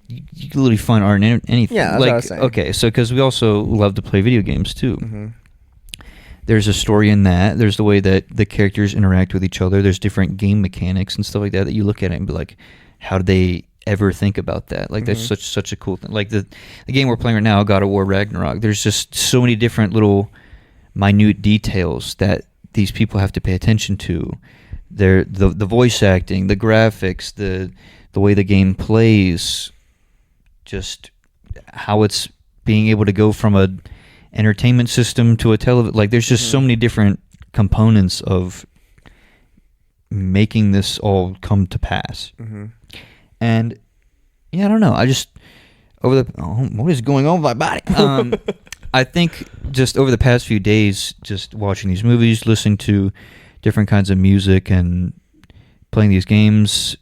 Speaker 2: You can literally find art in anything.
Speaker 1: Yeah, that's
Speaker 2: like
Speaker 1: what I was saying.
Speaker 2: okay, so because we also love to play video games too.
Speaker 1: Mm-hmm.
Speaker 2: There's a story in that. There's the way that the characters interact with each other. There's different game mechanics and stuff like that you look at it and be like, how did they ever think about that? Like that's such a cool thing. Like the game we're playing right now, God of War Ragnarok. There's just so many different little minute details that these people have to pay attention to. The voice acting, the graphics, the way the game plays, just how it's being able to go from a entertainment system to a television. Like there's just so many different components of making this all come to pass. And yeah, I don't know. I just what is going on with my body? I think just over the past few days, just watching these movies, listening to different kinds of music, and playing these games,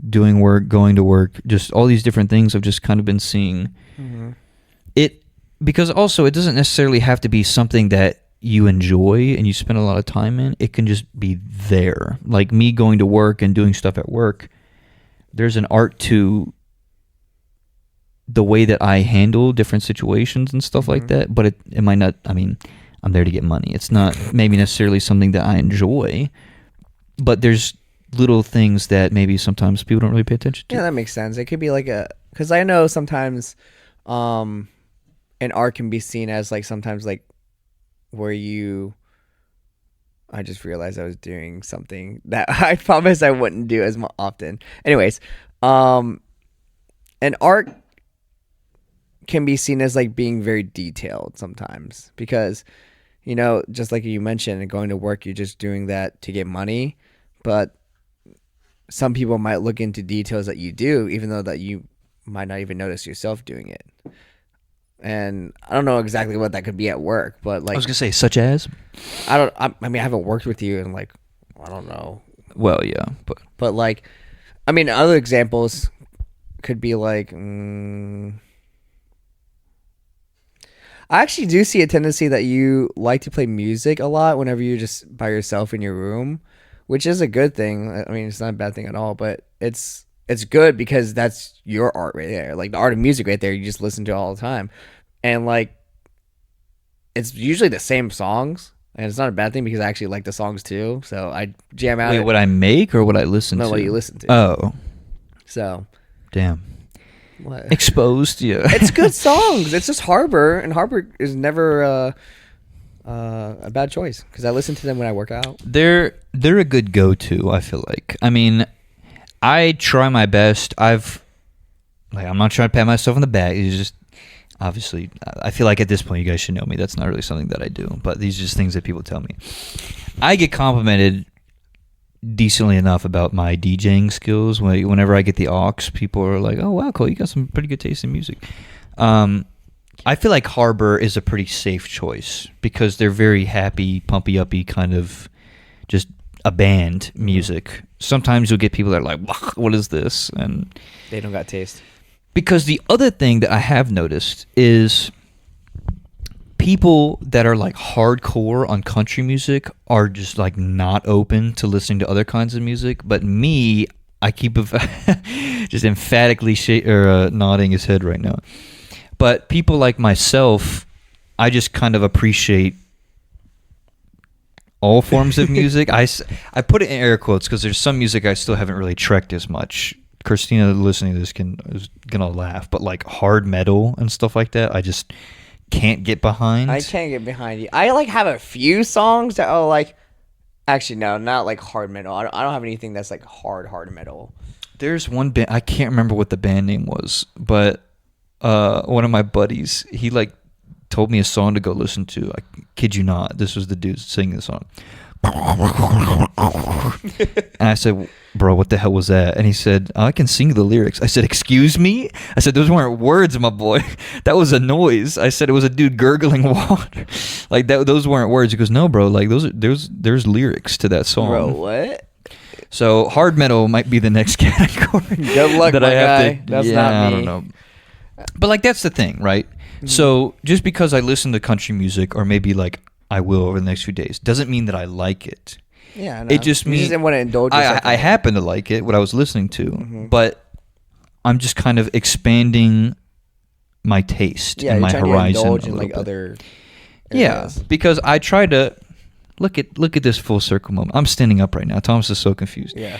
Speaker 2: doing work, going to work, just all these different things I've just kind of been seeing. It because also it doesn't necessarily have to be something that you enjoy and you spend a lot of time in. It can just be there. Like me going to work and doing stuff at work, there's an art to the way that I handle different situations and stuff like that, but it might not, I mean, I'm there to get money. It's not maybe necessarily something that I enjoy, but there's little things that maybe sometimes people don't really pay attention to.
Speaker 1: Yeah, that makes sense. It could be like because I know sometimes an art can be seen as like sometimes like where I just realized I was doing something that I promised I wouldn't do as often. Anyways, an art can be seen as like being very detailed sometimes because, just like you mentioned, going to work, you're just doing that to get money. But some people might look into details that you do, even though that you might not even notice yourself doing it. And I don't know exactly what that could be at work, but like
Speaker 2: I was gonna say, such as.
Speaker 1: I mean, I haven't worked with you in like, I don't know.
Speaker 2: Well, yeah,
Speaker 1: but like, I mean, other examples could be like, I actually do see a tendency that you like to play music a lot whenever you're just by yourself in your room, which is a good thing. I mean, it's not a bad thing at all, but it's good because that's your art right there. Like the art of music right there, you just listen to all the time. And like, it's usually the same songs, and it's not a bad thing because I actually like the songs too. So I jam out.
Speaker 2: Wait, what I make or what I listen to?
Speaker 1: No, what you listen to.
Speaker 2: Oh.
Speaker 1: So.
Speaker 2: Damn.
Speaker 1: What?
Speaker 2: Exposed, yeah.
Speaker 1: It's good songs. It's just Harbor, and Harbor is never a bad choice because I listen to them when I work out.
Speaker 2: They're a good go-to, I feel like. I mean, I try my best. I'm not trying to pat myself on the back. It's just, obviously, I feel like at this point you guys should know me. That's not really something that I do, but these are just things that people tell me. I get complimented decently enough about my DJing skills. Whenever I get the aux, people are like, "Oh wow, Cole, you got some pretty good taste in music." I feel like Harbor is a pretty safe choice because they're very happy, pumpy uppy kind of just a band music. Sometimes you'll get people that are like, "What is this?" and
Speaker 1: they don't got taste.
Speaker 2: Because the other thing that I have noticed is people that are like hardcore on country music are just like not open to listening to other kinds of music. But me, I keep just emphatically nodding his head right now. But people like myself, I just kind of appreciate all forms of music. I put it in air quotes because there's some music I still haven't really trekked as much. Christina listening to this is gonna laugh, but like hard metal and stuff like that, I just can't get behind.
Speaker 1: I can't get behind you. I like have a few songs that are like, actually no, not like hard metal. I don't have anything that's like hard metal.
Speaker 2: There's one band, I can't remember what the band name was, but one of my buddies, he like told me a song to go listen to. I kid you not. This was the dude singing the song. And I said, bro, what the hell was that? And he said, I can sing the lyrics. I said, excuse me? I said, those weren't words, my boy. That was a noise. I said, it was a dude gurgling water. Like, those weren't words. He goes, no, bro, like, there's lyrics to that song.
Speaker 1: Bro, what?
Speaker 2: So hard metal might be the next category.
Speaker 1: Good luck,
Speaker 2: that
Speaker 1: my
Speaker 2: I have
Speaker 1: guy.
Speaker 2: to,
Speaker 1: That's
Speaker 2: yeah,
Speaker 1: not me.
Speaker 2: I don't know. But, like, that's the thing, right? Mm-hmm. So just because I listen to country music, or maybe, like, I will over the next few days, doesn't mean that I like it.
Speaker 1: Yeah, no.
Speaker 2: It just means
Speaker 1: you just want to indulge yourself.
Speaker 2: I happen to like it, what I was listening to, but I'm just kind of expanding my taste and my horizon.
Speaker 1: Indulge in, like, other areas.
Speaker 2: Yeah, because I try to look at this full circle moment. I'm standing up right now. Thomas is so confused.
Speaker 1: Yeah,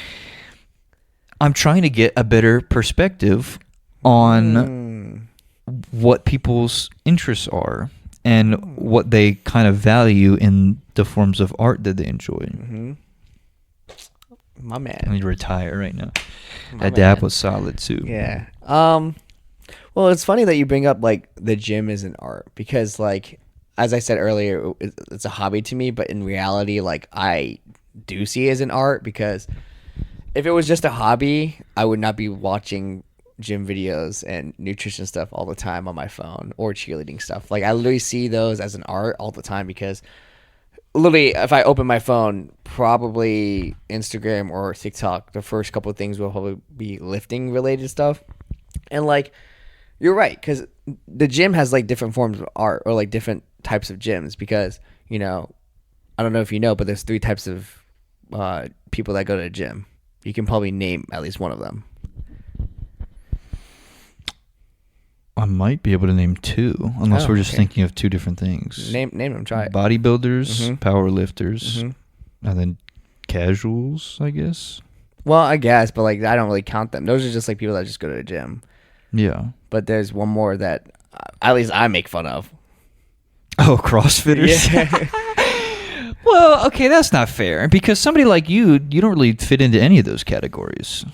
Speaker 2: I'm trying to get a better perspective on what people's interests are and what they kind of value in the forms of art that they enjoy.
Speaker 1: Mm-hmm. My man.
Speaker 2: Let me retire right now. That dab was solid too.
Speaker 1: Yeah. Well, it's funny that you bring up, like, the gym is an art, because, like, as I said earlier, it's a hobby to me, but in reality, like, I do see it as an art, because if it was just a hobby, I would not be watching gym videos and nutrition stuff all the time on my phone, or cheerleading stuff. Like, I literally see those as an art all the time, because literally, if I open my phone, probably Instagram or TikTok, the first couple of things will probably be lifting related stuff. And, like, you're right, because the gym has, like, different forms of art, or, like, different types of gyms, because, you know, I don't know if you know, but there's 3 types of people that go to the gym. You can probably name at least one of them.
Speaker 2: I might be able to name 2, unless we're just thinking of 2 different things.
Speaker 1: Name them, try it.
Speaker 2: Bodybuilders, power lifters, and then casuals, I guess.
Speaker 1: Well, I guess, but, like, I don't really count them. Those are just, like, people that just go to the gym.
Speaker 2: Yeah.
Speaker 1: But there's one more that at least I make fun of.
Speaker 2: Oh, CrossFitters?
Speaker 1: Yeah.
Speaker 2: Well, okay, that's not fair, because somebody like you don't really fit into any of those categories.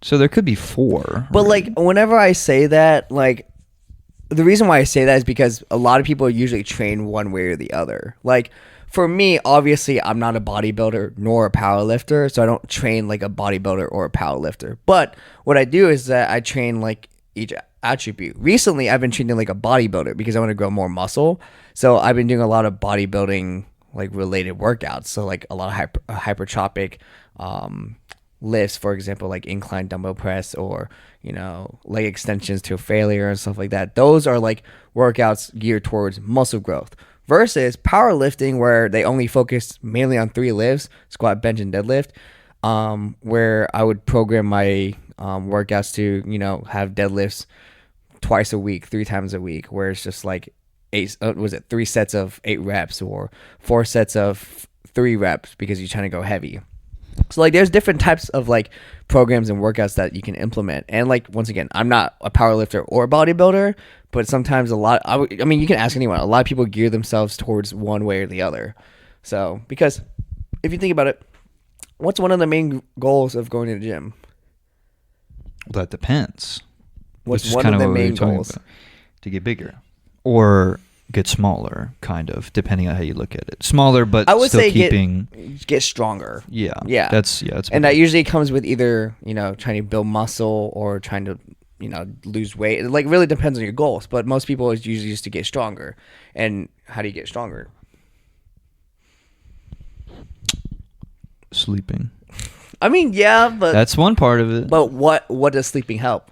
Speaker 2: So there could be 4.
Speaker 1: But, like, whenever I say that, like, the reason why I say that is because a lot of people usually train one way or the other. Like, for me, obviously, I'm not a bodybuilder nor a powerlifter, so I don't train like a bodybuilder or a powerlifter. But what I do is that I train, like, each attribute. Recently, I've been training like a bodybuilder because I want to grow more muscle. So I've been doing a lot of bodybuilding, like, related workouts. So, like, a lot of hypertrophic lifts, for example, like incline dumbbell press, or, you know, leg extensions to failure and stuff like that. Those are, like, workouts geared towards muscle growth, versus powerlifting, where they only focus mainly on 3 lifts: squat, bench, and deadlift, where I would program my workouts to, you know, have deadlifts twice a week, 3 times a week, where it's just like 3 sets of 8 reps, or 4 sets of 3 reps, because you're trying to go heavy. So, like, there's different types of, like, programs and workouts that you can implement. And, like, once again, I'm not a powerlifter or a bodybuilder, but sometimes I mean, you can ask anyone. A lot of people gear themselves towards one way or the other. So, because if you think about it, what's one of the main goals of going to the gym?
Speaker 2: Well, that depends.
Speaker 1: What's one of the main goals?
Speaker 2: To get bigger, or get smaller, kind of, depending on how you look at it. Smaller, but
Speaker 1: I would
Speaker 2: still
Speaker 1: say
Speaker 2: keeping
Speaker 1: get stronger.
Speaker 2: Yeah. That's
Speaker 1: and that usually comes with either, you know, trying to build muscle or trying to, you know, lose weight. It, like, really depends on your goals, but most people is usually just to get stronger. And how do you get stronger?
Speaker 2: Sleeping.
Speaker 1: I mean, yeah, but
Speaker 2: that's one part of it.
Speaker 1: But what does sleeping help?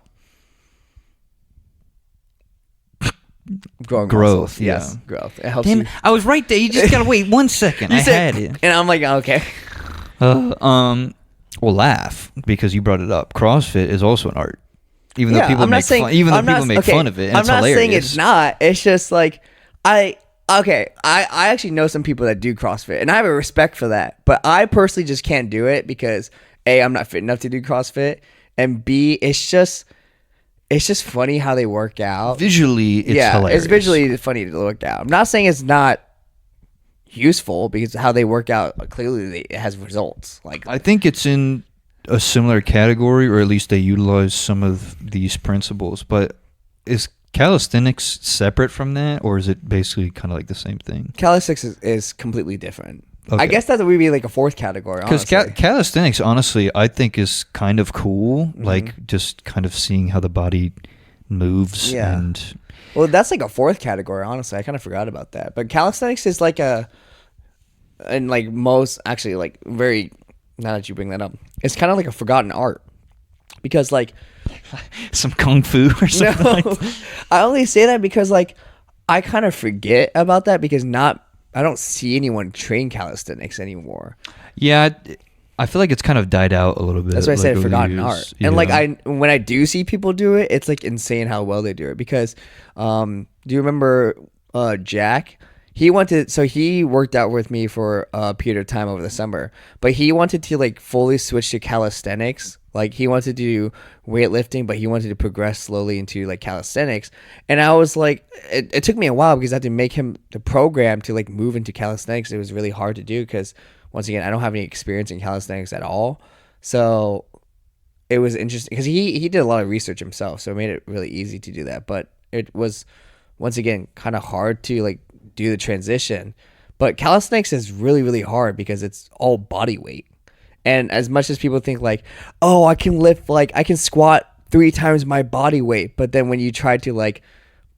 Speaker 1: Growth.
Speaker 2: Muscles,
Speaker 1: yes,
Speaker 2: yeah.
Speaker 1: Growth. It helps.
Speaker 2: Damn,
Speaker 1: you.
Speaker 2: I was right there. You just gotta wait 1 second. I had it,
Speaker 1: and I'm like, okay.
Speaker 2: Well, laugh, because you brought it up. CrossFit is also an art, even though people make fun. Even though people make fun of it, and
Speaker 1: I'm
Speaker 2: it's
Speaker 1: not
Speaker 2: hilarious.
Speaker 1: saying it's not. It's just like I actually know some people that do CrossFit, and I have a respect for that. But I personally just can't do it because A, I'm not fit enough to do CrossFit, and B, it's just funny how they work out.
Speaker 2: Visually, it's hilarious.
Speaker 1: It's visually funny to look at. I'm not saying it's not useful, because how they work out, clearly it has results. Like,
Speaker 2: I think it's in a similar category, or at least they utilize some of these principles, but it's calisthenics separate from that, or is it basically kind of like the same thing?
Speaker 1: Calisthenics is completely different.
Speaker 2: Okay.
Speaker 1: I guess that would be like a fourth category.
Speaker 2: Because calisthenics, honestly, I think is kind of cool. Mm-hmm. Like just kind of seeing how the body moves.
Speaker 1: Yeah.
Speaker 2: And
Speaker 1: well, that's like a fourth category. Honestly, I kind of forgot about that. But calisthenics is like and like most actually like very. Now that you bring that up, it's kind of like a forgotten art because like
Speaker 2: some kung fu or something.
Speaker 1: No,
Speaker 2: like that.
Speaker 1: I only say that because like I kind of forget about that because I don't see anyone train calisthenics anymore.
Speaker 2: Yeah, I feel like it's kind of died out a little bit.
Speaker 1: That's why I said forgotten
Speaker 2: years.
Speaker 1: art.
Speaker 2: Yeah.
Speaker 1: And like when I do see people do it, it's like insane how well they do it. Because do you remember Jack? He worked out with me for a period of time over the summer, but he wanted to like fully switch to calisthenics. Like he wanted to do weightlifting, but he wanted to progress slowly into like calisthenics. And I was like, it took me a while because I had to make him the program to like move into calisthenics. It was really hard to do because once again, I don't have any experience in calisthenics at all. So it was interesting because he did a lot of research himself. So it made it really easy to do that. But it was, once again, kind of hard to like do the transition. But calisthenics is really, really hard because it's all body weight. And as much as people think like, oh, I can squat 3 times my body weight. But then when you try to like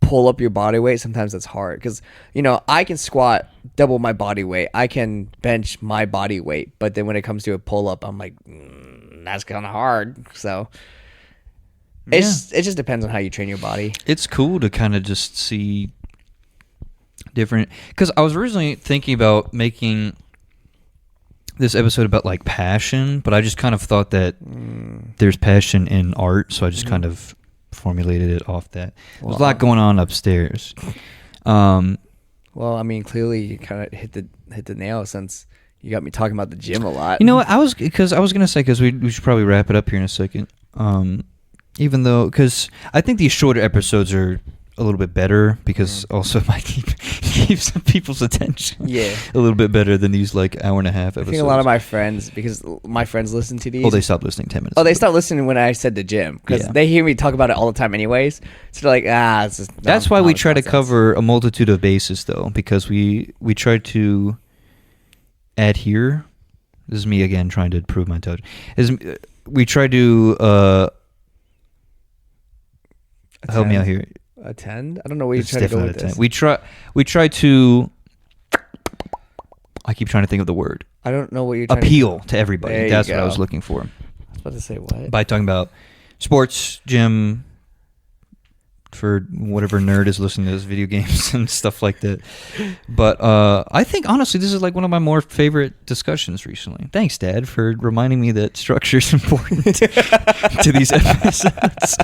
Speaker 1: pull up your body weight, sometimes that's hard. Because, I can squat double my body weight. I can bench my body weight. But then when it comes to a pull up, I'm like, that's kind of hard. So it just depends on how you train your body.
Speaker 2: It's cool to kind of just see different, because I was originally thinking about making this episode about like passion, but I just kind of thought that there's passion in art, so I just kind of formulated it off that. There's a lot going on upstairs.
Speaker 1: Well, I mean, clearly you kind of hit the nail since you got me talking about the gym a lot.
Speaker 2: You know what? I was gonna say, because we should probably wrap it up here in a second. Even though, because I think these shorter episodes are a little bit better, because also it might keep some people's attention a little bit better than these like hour and a half episodes.
Speaker 1: I think a lot of my friends, because my friends listen to these.
Speaker 2: Oh, they stopped listening 10 minutes.
Speaker 1: Oh, they stopped listening when I said the gym, because they hear me talk about it all the time anyways. So they're like, it's just
Speaker 2: that's why we try to cover a multitude of bases, though, because we try to adhere. This is me again trying to prove my intelligence. We try to help me out here.
Speaker 1: Attend? I don't know where you're trying to go with this.
Speaker 2: We try to. I keep trying to think of the word.
Speaker 1: I don't know what you're trying
Speaker 2: appeal to everybody.
Speaker 1: There
Speaker 2: That's
Speaker 1: you
Speaker 2: what I
Speaker 1: go.
Speaker 2: was looking for.
Speaker 1: I was about to say what?
Speaker 2: By talking about sports, gym, for whatever nerd is listening to this, video games and stuff like that. But I think honestly this is like one of my more favorite discussions recently. Thanks, Dad, for reminding me that structure is important to these episodes.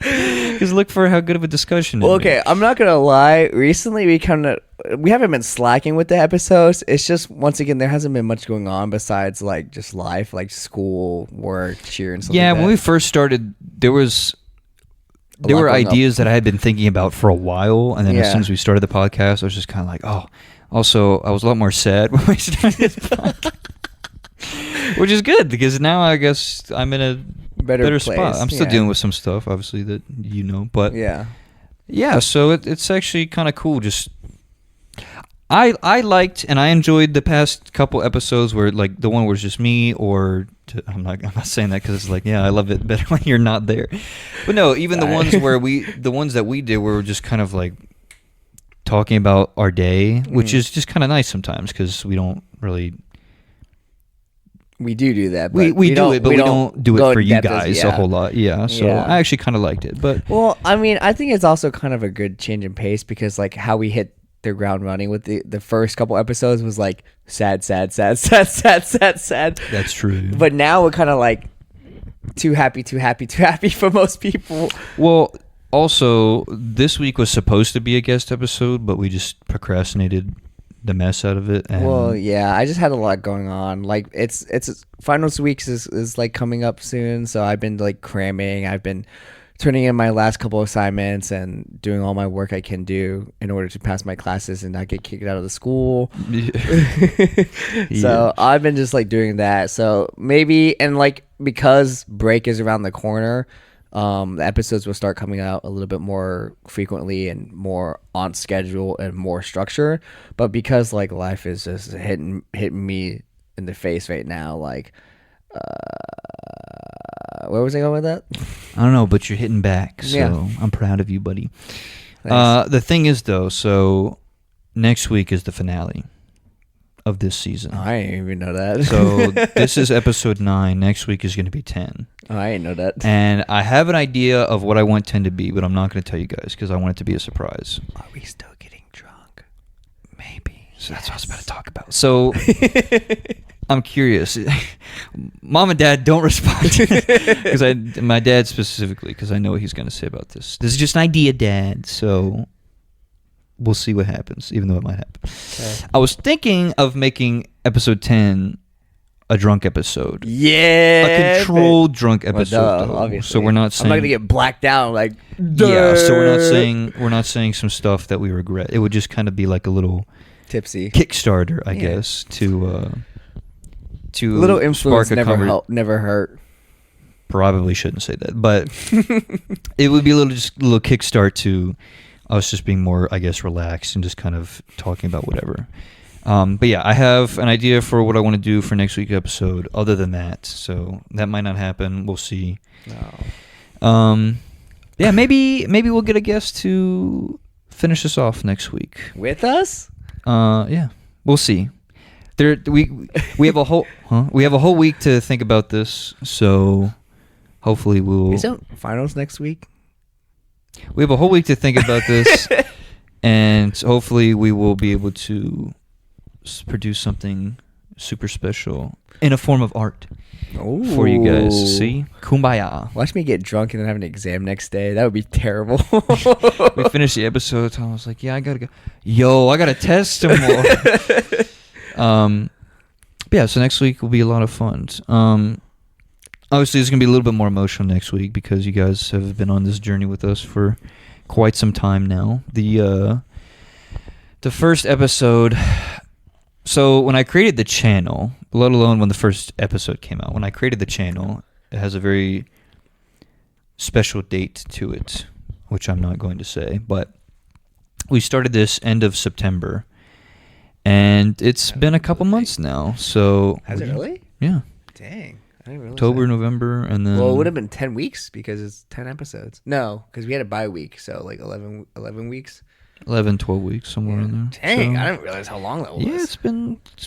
Speaker 2: Because look for how good of a discussion.
Speaker 1: Well, okay, I'm not gonna lie. Recently, we haven't been slacking with the episodes. It's just, once again, there hasn't been much going on besides like just life, like school, work, cheer, and stuff.
Speaker 2: Yeah,
Speaker 1: like that.
Speaker 2: when we first started, there were ideas that I had been thinking about for a while, and then as soon as we started the podcast, I was just kind of like, oh. Also, I was a lot more sad when we started this podcast, which is good because now I guess I'm in a better spot. I'm still dealing with some stuff, obviously, that but yeah. So it's actually kind of cool. Just I liked and I enjoyed the past couple episodes where like the one was just me, or I'm not saying that because it's like I love it better when you're not there. But no, even the ones that we did were just kind of like talking about our day, which is just kind of nice sometimes because we don't really.
Speaker 1: We do that.
Speaker 2: But we do it, but we don't do it for you guys a whole lot. Yeah, so
Speaker 1: Yeah.
Speaker 2: I actually kind of liked it. But
Speaker 1: Well, I mean, I think it's also kind of a good change in pace because like how we hit the ground running with the first couple episodes was like sad.
Speaker 2: that's true.
Speaker 1: But now we're kind of like too happy for most people.
Speaker 2: Well, also this week was supposed to be a guest episode, but we just procrastinated the mess out of it. And
Speaker 1: Well, yeah, I just had a lot going on. Like it's finals weeks is like coming up soon, so I've been like cramming. I've been turning in my last couple assignments and doing all my work I can do in order to pass my classes and not get kicked out of the school. So I've been just like doing that. So maybe, and like because break is around the corner, The episodes will start coming out a little bit more frequently and more on schedule and more structure. But because like life is just hitting me in the face right now, like where was I going with that?
Speaker 2: I don't know, but you're hitting back, so
Speaker 1: Yeah.
Speaker 2: I'm proud of you, buddy.
Speaker 1: Thanks.
Speaker 2: The thing is, though, so next week is the finale of this season.
Speaker 1: I didn't even know that.
Speaker 2: So this is episode 9. Next week is going to be 10.
Speaker 1: I didn't know that.
Speaker 2: And I have an idea of what I want 10 to be, but I'm not going to tell you guys because I want it to be a surprise.
Speaker 1: Are we still getting drunk?
Speaker 2: Maybe. So that's what I was about to talk about. So I'm curious. Mom and Dad, don't respond. Because my dad specifically, because I know what he's going to say about this. This is just an idea, Dad. So we'll see what happens, even though it might happen.
Speaker 1: Okay.
Speaker 2: I was thinking of making episode 10 a drunk episode.
Speaker 1: Yeah.
Speaker 2: A controlled drunk episode.
Speaker 1: Well,
Speaker 2: though.
Speaker 1: obviously.
Speaker 2: So we're not saying
Speaker 1: I'm not gonna get blacked out like.
Speaker 2: Yeah, so we're not saying some stuff that we regret. It would just kind of be like a little
Speaker 1: tipsy
Speaker 2: Kickstarter, I guess, to
Speaker 1: little influence
Speaker 2: spark a
Speaker 1: never hurt.
Speaker 2: Probably shouldn't say that, but it would be a little kickstart to us just being more, I guess, relaxed and just kind of talking about whatever. But yeah, I have an idea for what I want to do for next week's episode. Other than that, so that might not happen. We'll see.
Speaker 1: No.
Speaker 2: Yeah, maybe we'll get a guest to finish us off next week
Speaker 1: With us?
Speaker 2: Yeah, we'll see. We have a whole week to think about this, so hopefully we'll.
Speaker 1: Isn't finals next week?
Speaker 2: We have a whole week to think about this, and hopefully we will be able to produce something super special in a form of art for you guys. See? Kumbaya.
Speaker 1: Watch me get drunk and then have an exam next day. That would be terrible.
Speaker 2: We finished the episode. Tom was like, "Yeah, I gotta go. Yo, I gotta test tomorrow." Yeah. So next week will be a lot of fun. Obviously, it's gonna be a little bit more emotional next week because you guys have been on this journey with us for quite some time now. The first episode. So when I created the channel, let alone when the first episode came out, when I created the channel, it has a very special date to it, which I'm not going to say. But we started this end of September, and it's been a couple months now. So
Speaker 1: Has it really?
Speaker 2: Yeah.
Speaker 1: Dang. I didn't realize
Speaker 2: October,
Speaker 1: that.
Speaker 2: November, and then...
Speaker 1: Well, it would have been 10 weeks because it's 10 episodes. No, because we had a bye week, so like 11 weeks.
Speaker 2: 11, 12 weeks, somewhere in there.
Speaker 1: Dang,
Speaker 2: So,
Speaker 1: I didn't realize how long that was.
Speaker 2: yeah, it's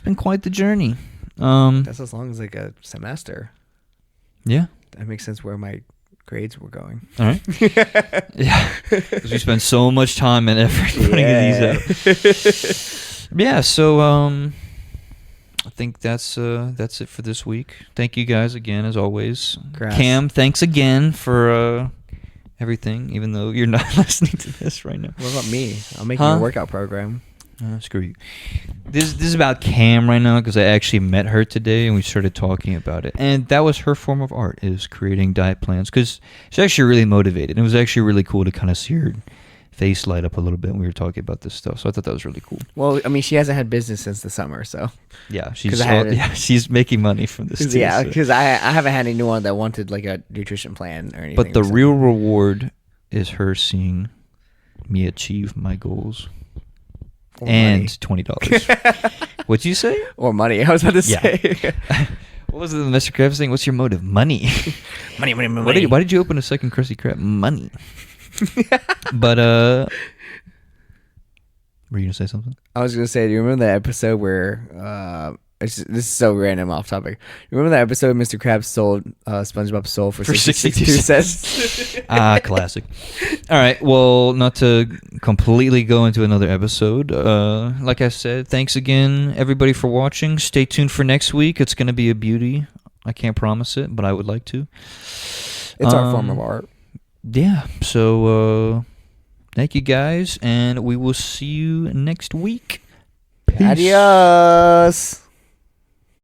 Speaker 2: been quite the journey.
Speaker 1: That's as long as like a semester.
Speaker 2: Yeah.
Speaker 1: That makes sense where my grades were going.
Speaker 2: All right. Yeah. Because we spend so much time and effort putting these out. Yeah, so I think that's it for this week. Thank you guys again, as always.
Speaker 1: Grass.
Speaker 2: Cam, thanks again for everything, even though you're not listening to this right now.
Speaker 1: What about me? I'm making a workout program.
Speaker 2: Screw you. This is about Cam right now because I actually met her today and we started talking about it. And that was her form of art, is creating diet plans, because she's actually really motivated. It was actually really cool to kind of see her face light up a little bit when we were talking about this stuff. So I thought that was really cool.
Speaker 1: Well, I mean, she hasn't had business since the summer, so.
Speaker 2: Yeah, she's making money from this too.
Speaker 1: Yeah,
Speaker 2: so.
Speaker 1: because I haven't had anyone that wanted like a nutrition plan or anything.
Speaker 2: But the real reward is her seeing me achieve my goals.
Speaker 1: Or
Speaker 2: and
Speaker 1: money.
Speaker 2: $20. What'd you say?
Speaker 1: Or money. I was about to say.
Speaker 2: What was it, the Mr. Krabs thing? What's your motive? Money.
Speaker 1: money.
Speaker 2: Why did you open a second Krusty Krab? Money. But were you gonna say something?
Speaker 1: I was gonna say, do you remember that episode where this is so random off topic? You remember that episode Mr. Krabs sold SpongeBob's soul for 62 cents?
Speaker 2: Classic. All right, well, not to completely go into another episode, like I said, thanks again everybody for watching. Stay tuned for next week. It's gonna be a beauty. I can't promise it, but I would like to.
Speaker 1: It's our form of art.
Speaker 2: Yeah, so thank you guys, and we will see you next week. Peace.
Speaker 1: Adios.